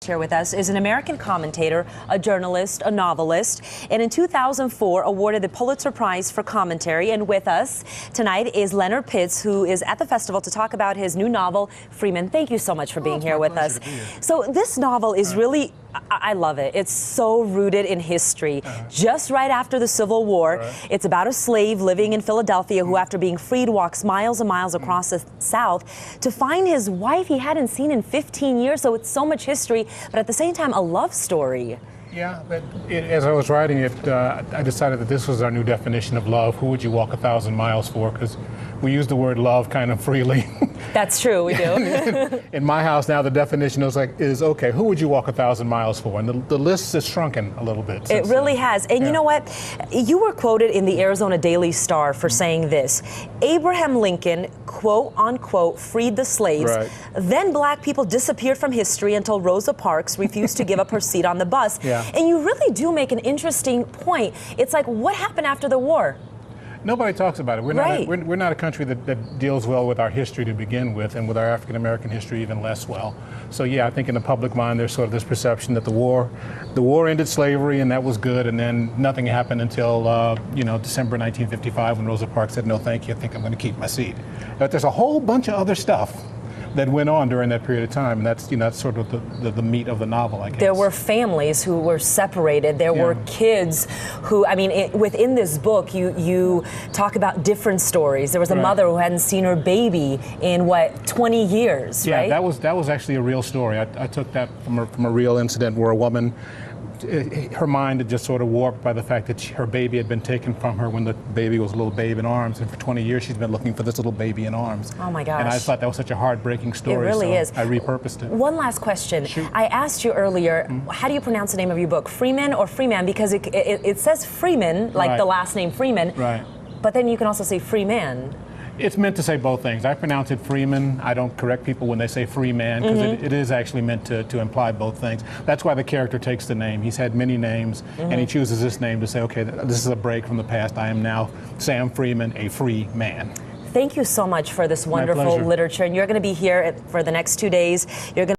here with us is an American commentator, a journalist, a novelist, and in 2004 awarded the Pulitzer Prize for commentary. And with us tonight is Leonard Pitts, who is at the festival to talk about his new novel, Freeman. Thank you so much for being here with us. So this novel is really, I love it. It's so rooted in history. Just right after the Civil War, it's about a slave living in Philadelphia who, after being freed, walks miles and miles across the South to find his wife he hadn't seen in 15 years. So it's so much history, but at the same time, a love story. Yeah, but as I was writing it, I decided that this was our new definition of love. Who would you walk 1,000 miles for? Because we use the word love kind of freely. That's true, we do. In my house now, the definition is okay, who would you walk 1,000 miles for? And the list has shrunken a little bit. It really has. And you know what? You were quoted in the Arizona Daily Star for saying this: Abraham Lincoln, quote unquote, freed the slaves. Then black people disappeared from history until Rosa Parks refused to give up her seat on the bus. And you really do make an interesting point. It's like, what happened after the war? Nobody talks about it. We're not a country that deals well with our history to begin with, and with our African American history even less well. So yeah, I think in the public mind there's sort of this perception that the war ended slavery and that was good, and then nothing happened until December 1955 when Rosa Parks said, "No, thank you. I think I'm going to keep my seat." But there's a whole bunch of other stuff that went on during that period of time, and that's sort of the meat of the novel, I guess. There were families who were separated. There were kids who, I mean, within this book, you talk about different stories. There was a mother who hadn't seen her baby in 20 years, right? Yeah, that was actually a real story. I took that from a real incident where a woman, her mind had just sort of warped by the fact that her baby had been taken from her when the baby was a little babe in arms, and for 20 years she's been looking for this little baby in arms. Oh my gosh. And I thought that was such a heartbreaking story. It really is. I repurposed it. One last question. Shoot. I asked you earlier, how do you pronounce the name of your book? Freeman or Freeman? Because it says Freeman, like the last name Freeman. But then you can also say Freeman. It's meant to say both things. I pronounce it Freeman. I don't correct people when they say free man, because it is actually meant to imply both things. That's why the character takes the name. He's had many names, and he chooses this name to say, okay, this is a break from the past. I am now Sam Freeman, a free man. Thank you so much for this wonderful literature. And you're going to be here for the next 2 days. You're going